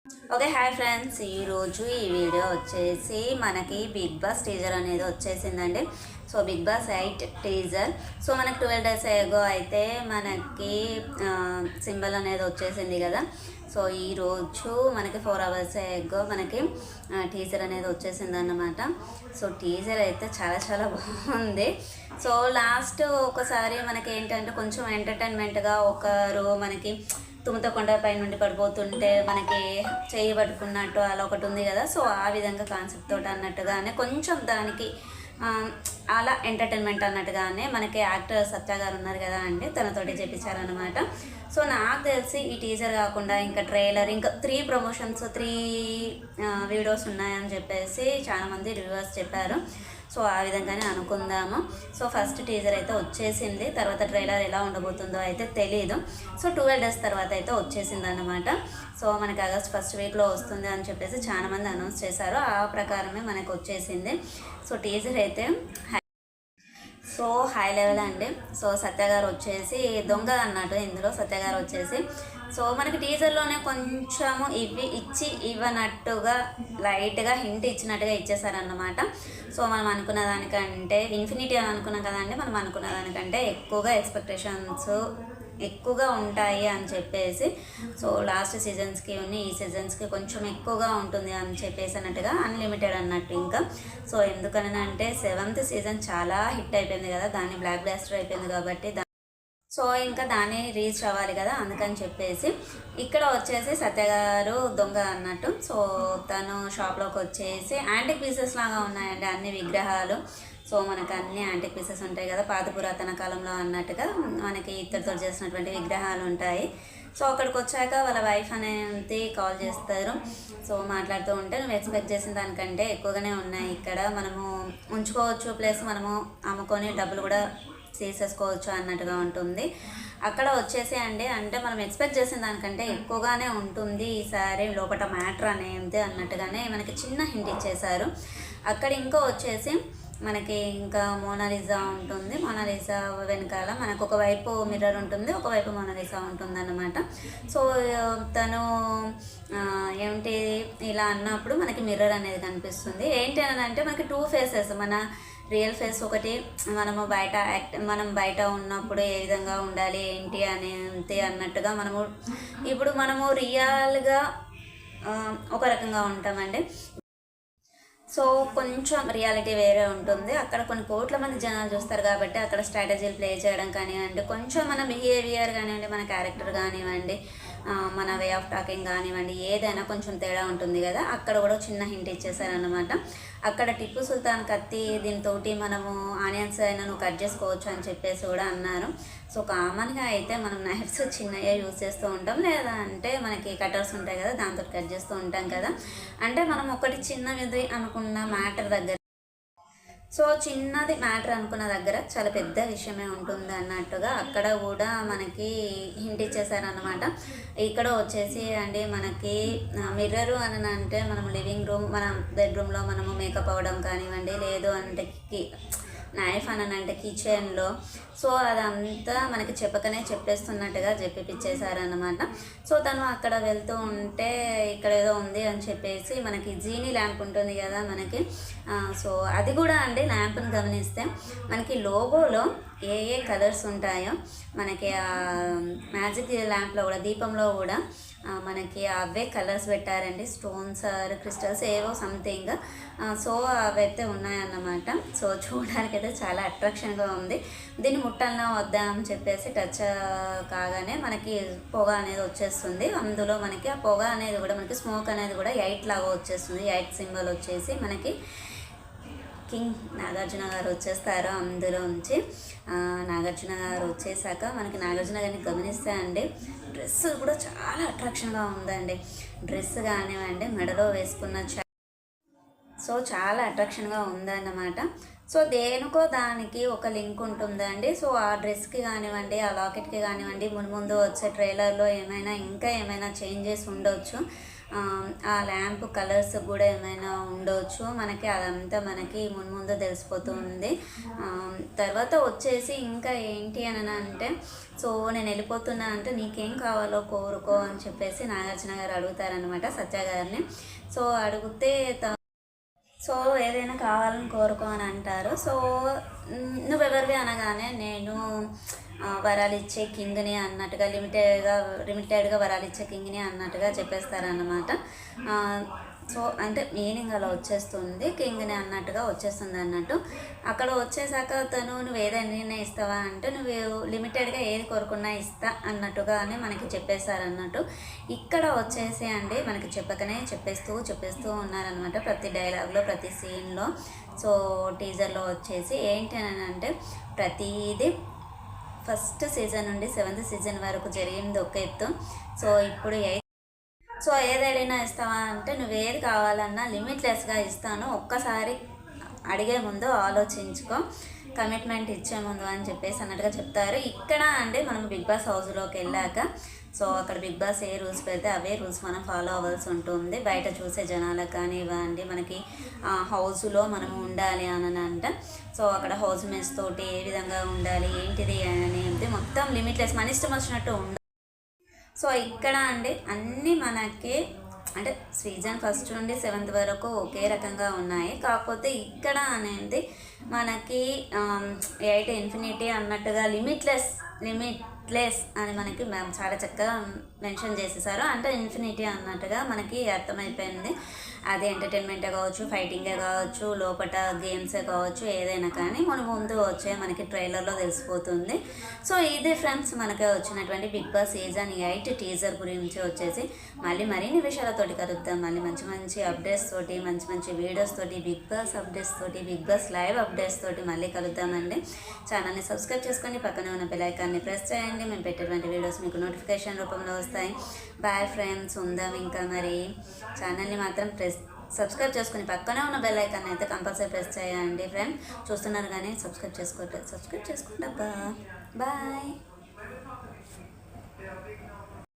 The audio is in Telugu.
ఓకే హాయ్ ఫ్రెండ్స్, ఈరోజు ఈ వీడియో వచ్చేసి మనకి బిగ్ బాస్ టీజర్ అనేది వచ్చేసిందండి. So Bigg Boss 8 teaser. So మనకి 12 డేస్ ఎగో అయితే మనకి సింబల్ అనేది వచ్చేసింది కదా. సో ఈరోజు మనకి 4 అవర్స్ ఎగో మనకి టీజర్ అనేది వచ్చేసింది అన్నమాట. సో టీజర్ అయితే చాలా చాలా బాగుంది. సో లాస్ట్ ఒకసారి మనకి ఏంటంటే కొంచెం ఎంటర్టైన్మెంట్గా ఒకరు మనకి తుమ్మతో కొండపై నుండి పడిపోతుంటే మనకి చేయి పట్టుకున్నట్టు అలా ఒకటి ఉంది కదా. సో ఆ విధంగా కాన్సెప్ట్ తోటి అన్నట్టుగానే కొంచెం దానికి అలా ఎంటర్టైన్మెంట్ అన్నట్టుగానే మనకి యాక్టర్ సత్య గారు ఉన్నారు కదా అండి, తనతోటి చేపించారనమాట. సో నాకు తెలిసి ఈ టీజర్ కాకుండా ఇంకా ట్రైలర్, ఇంకా 3 ప్రమోషన్స్, 3 వీడియోస్ ఉన్నాయని చెప్పేసి చాలామంది రివ్యూవర్స్ చెప్పారు. సో ఆ విధంగానే అనుకుందాము. సో ఫస్ట్ టీజర్ అయితే వచ్చేసింది, తర్వాత ట్రైలర్ ఎలా ఉండబోతుందో అయితే తెలియదు. సో 12 డేస్ తర్వాత అయితే వచ్చేసింది అన్నమాట. సో మనకి ఆగస్ట్ ఫస్ట్ వీక్లో వస్తుంది అని చెప్పేసి చాలామంది అనౌన్స్ చేశారు. ఆ ప్రకారమే మనకు వచ్చేసింది. సో టీజర్ అయితే సో హై లెవెల్ అండి. సో సత్య గారు వచ్చేసి దొంగ అన్నట్టు ఇందులో సత్య గారు వచ్చేసి సో మనకి టీజర్లోనే కొంచెము ఇచ్చి ఇవ్వనట్టుగా లైట్గా హింట్ ఇచ్చినట్టుగా ఇచ్చేసారన్నమాట. సో మనం అనుకున్న దానికంటే ఇన్ఫినిటీ అని అనుకున్నాం కదండి, మనం అనుకున్న దానికంటే ఎక్కువగా ఎక్స్పెక్టేషన్స్ ఎక్కువగా ఉంటాయి అని చెప్పేసి, సో లాస్ట్ సీజన్స్కి ఉన్న ఈ సీజన్స్కి కొంచెం ఎక్కువగా ఉంటుంది అని చెప్పేసి అన్నట్టుగా అన్లిమిటెడ్ అన్నట్టు. ఇంకా సో ఎందుకని అంటే 7th సీజన్ చాలా హిట్ అయిపోయింది కదా, దాన్ని బ్లాక్ బ్లాస్టర్ అయిపోయింది కాబట్టి సో ఇంకా దాన్ని రీచ్ అవ్వాలి కదా, అందుకని చెప్పేసి ఇక్కడ వచ్చేసి సత్య గారు దొంగ అన్నట్టు. సో తను షాప్లోకి వచ్చేసి యాంటిక్ పీసెస్ లాగా ఉన్నాయండి అన్ని విగ్రహాలు. సో మనకు అన్ని యాంటిక్ పీసెస్ ఉంటాయి కదా, పాత పురాతన కాలంలో అన్నట్టుగా మనకి ఇద్దరితో చేసినటువంటి విగ్రహాలు ఉంటాయి. సో అక్కడికి వచ్చాక వాళ్ళ వైఫ్ అనేది కాల్ చేస్తారు. సో మాట్లాడుతూ ఉంటే నువ్వు ఎక్స్పెక్ట్ చేసిన దానికంటే ఎక్కువగానే ఉన్నాయి ఇక్కడ, మనము ఉంచుకోవచ్చు, ప్లస్ మనము అమ్ముకొని డబ్బులు కూడా తీసేసుకోవచ్చు అన్నట్టుగా ఉంటుంది. అక్కడ వచ్చేసి అంటే మనం ఎక్స్పెక్ట్ చేసిన దానికంటే ఎక్కువగానే ఉంటుంది ఈసారి లోపల మ్యాటర్ అనేది అన్నట్టుగానే మనకి చిన్న హింట్ ఇచ్చేశారు. అక్కడ ఇంకా వచ్చేసి మనకి ఇంకా మోనాలిసా ఉంటుంది. మోనాలిసా వెనకాల మనకు ఒకవైపు మిర్రర్ ఉంటుంది, ఒకవైపు మోనాలిసా ఉంటుంది అన్నమాట. సో తను ఏమిటి ఇలా అన్నప్పుడు మనకి మిర్రర్ అనేది కనిపిస్తుంది. ఏంటి అని అంటే మనకి 2 ఫేసెస్, మన రియల్ ఫేస్ ఒకటి, మనం బయట ఉన్నప్పుడు ఏ విధంగా ఉండాలి ఏంటి అనేది అన్నట్టుగా మనము రియల్గా ఒక రకంగా ఉంటామండి. సో కొంచెం రియాలిటీ వేరే ఉంటుంది. అక్కడ కొన్ని కోట్ల మంది జనాలు చూస్తారు కాబట్టి అక్కడ స్ట్రాటజీలు ప్లే చేయడం కానివ్వండి, కొంచెం మన బిహేవియర్ కానివ్వండి, మన క్యారెక్టర్ కానివ్వండి, మన వే ఆఫ్ టాకింగ్ కానివ్వండి, ఏదైనా కొంచెం తేడా ఉంటుంది కదా. అక్కడ కూడా చిన్న హింట్ ఇచ్చేసారనమాట. అక్కడ టిప్పు సుల్తాన్ కత్తి దీంతో మనము ఆనియన్స్ అయినా నువ్వు కట్ చేసుకోవచ్చు అని చెప్పేసి కూడా అన్నారు. సో కామన్గా అయితే మనం నైఫ్స్ చిన్నగా యూజ్ చేస్తూ ఉంటాం, లేదా అంటే మనకి కటర్స్ ఉంటాయి కదా, దాంతో కట్ చేస్తూ ఉంటాం కదా. అంటే మనం ఒకటి చిన్నది అనుకున్న మ్యాటర్ దగ్గర, సో చిన్నది మ్యాటర్ అనుకున్న దగ్గర చాలా పెద్ద విషయమే ఉంటుంది అన్నట్టుగా అక్కడ కూడా మనకి హింట్ ఇచ్చేసారనమాట. ఇక్కడ వచ్చేసి మనకి మిర్రరు అని అంటే మనం లివింగ్ రూమ్, మన బెడ్రూమ్లో మనము మేకప్ అవ్వడం కానివ్వండి, లేదు అంటే నైఫ్ అని అంటే కిచెన్లో, సో అదంతా మనకి చెప్పకనే చెప్పేస్తున్నట్టుగా చెప్పిపించేశారనమాట. సో తను అక్కడ వెళ్తూ ఉంటే ఇక్కడ ఏదో ఉంది అని చెప్పేసి మనకి జీనీ ల్యాంప్ ఉంటుంది కదా మనకి. సో అది కూడా ల్యాంప్ని గమనిస్తే మనకి లోగోలో ఏ కలర్స్ ఉంటాయో మనకి మ్యాజిక్ ల్యాంప్లో కూడా, దీపంలో కూడా మనకి అవే కలర్స్ పెట్టారండి, స్టోన్స్ ఆర్ క్రిస్టల్స్ ఏవో సంథింగ్. సో అవైతే ఉన్నాయన్నమాట. సో చూడడానికి అయితే చాలా అట్రాక్షన్గా ఉంది. దీన్ని ముట్టల్లా వద్దా అని చెప్పేసి టచ్ కాగానే మనకి పొగ అనేది వచ్చేస్తుంది. అందులో మనకి ఆ పొగ అనేది కూడా మనకి స్మోక్ అనేది కూడా 8 లాగా వచ్చేస్తుంది. 8 సింబల్ వచ్చేసి మనకి కింగ్ నాగార్జున గారు వచ్చేస్తారు. అందులోంచి నాగార్జున గారు వచ్చేసాక మనకి నాగార్జున గారిని గమనిస్తే డ్రెస్ కూడా చాలా అట్రాక్షన్గా ఉందండి. డ్రెస్ కానివ్వండి, మెడలో వేసుకున్న సో చాలా అట్రాక్షన్గా ఉందన్నమాట. సో దేనికో దానికి ఒక లింక్ ఉంటుందండి. సో ఆ డ్రెస్కి కానివ్వండి, ఆ లాకెట్కి కానివ్వండి, ముందు వచ్చే ట్రైలర్లో ఇంకా ఏమైనా చేంజెస్ ఉండొచ్చు. ఆ ల్యాంప్ కలర్స్ కూడా ఏమైనా ఉండవచ్చు. అదంతా మనకి ముందు తెలిసిపోతుంది. తర్వాత వచ్చేసి ఇంకా ఏంటి అని అంటే, సో నేను వెళ్ళిపోతున్నా అంటే నీకేం కావాలో కోరుకో అని చెప్పేసి నాగార్జున గారు అడుగుతారనమాట సత్య గారిని. సో అడిగితే సో ఏదైనా కావాలని కోరుకో అని అంటారు. సో నువ్వెవరివి అనగానే నేను వరాలు ఇచ్చే కింగ్ని అన్నట్టుగా లిమిటెడ్గా వరాలు ఇచ్చే కింగ్ని అన్నట్టుగా చెప్పేస్తారన్నమాట. సో అంటే మీనింగ్ అలా వచ్చేస్తుంది, కింగ్ని అన్నట్టుగా వచ్చేస్తుంది అన్నట్టు. అక్కడ వచ్చేసాక నువ్వు ఏదైనా ఇస్తావా అంటే నువ్వు లిమిటెడ్గా ఏది కోరుకున్నా ఇస్తా అన్నట్టుగానే మనకి చెప్పేశారన్నట్టు. ఇక్కడ వచ్చేసి అండి మనకి చెప్పకనే చెప్పేస్తూ ఉన్నారనమాట ప్రతి డైలాగ్లో, ప్రతి సీన్లో. సో టీజర్లో వచ్చేసి ఏంటి అని అంటే ప్రతిదీ ఫస్ట్ సీజన్ నుండి 7th సీజన్ వరకు జరిగింది ఒక ఎత్తు. సో ఇప్పుడు సో ఏదైనా ఇస్తావా అంటే నువ్వు ఏది కావాలన్నా లిమిట్లెస్గా ఇస్తాను, ఒక్కసారి అడిగే ముందు ఆలోచించుకో, కమిట్మెంట్ ఇచ్చే ముందు అని చెప్పేసి అన్నట్టుగా చెప్తారు. ఇక్కడ అంటే మనం బిగ్ బాస్ హౌస్లోకి వెళ్ళాక సో అక్కడ బిగ్ బాస్ ఏ రూల్స్ పెడితే అవే రూల్స్ మనం ఫాలో అవ్వాల్సి ఉంటుంది. బయట చూసే జనాలకు కానివ్వండి, మనకి హౌస్లో మనం ఉండాలి అని అంటే సో అక్కడ హౌస్ మేట్స్ తోటి ఏ విధంగా ఉండాలి ఏంటిది అనేది మొత్తం లిమిట్లెస్ మన ఇష్టం వచ్చినట్టు ఉండాలి. సో ఇక్కడ అండి అన్నీ మనకి అంటే సీజన్ 1 నుండి 7th వరకు ఒకే రకంగా ఉన్నాయి. కాకపోతే ఇక్కడ అనేది మనకి 8 ఇన్ఫినిటీ అన్నట్టుగా లిమిట్లెస్ అని మనకి చాలా చక్కగా మెన్షన్ చేసేసారు. అంటే ఇన్ఫినిటీ అన్నట్టుగా మనకి అర్థమైపోయింది. అది ఎంటర్టైన్మెంటే కావచ్చు, ఫైటింగే కావచ్చు, లోపల గేమ్సే కావచ్చు, ఏదైనా కానీ ముందు వచ్చే మనకి ట్రైలర్లో తెలిసిపోతుంది. సో ఇది ఫ్రెండ్స్ మనకి వచ్చినటువంటి బిగ్ బాస్ సీజన్ 8 టీజర్ గురించి వచ్చేసి మరిన్ని విషయాలతోటి కలుద్దాం. మంచి అప్డేట్స్ తోటి, మంచి వీడియోస్ తోటి, బిగ్ బాస్ అప్డేట్స్ తోటి, బిగ్ బాస్ లైవ్ అప్డేట్స్ తోటి మళ్ళీ కలుద్దామండి. ఛానల్ని సబ్స్క్రైబ్ చేసుకొని పక్కనే ఉన్న బెల్ ఐకాన్ని ప్రెస్ చేయండి. మేము పెట్టేటువంటి వీడియోస్ మీకు నోటిఫికేషన్ రూపంలో వస్తాయి. బాయ్ ఫ్రెండ్స్, ఉందాం ఇంకా మరి. ఛానల్ని మాత్రం సబ్స్క్రైబ్ చేసుకుని పక్కనే ఉన్న బెల్ ఐకాన్ అయితే కంపల్సరీ ప్రెస్ చేయండి ఫ్రెండ్. చూస్తున్నారు కానీ సబ్స్క్రైబ్ చేసుకోండి. బాయ్.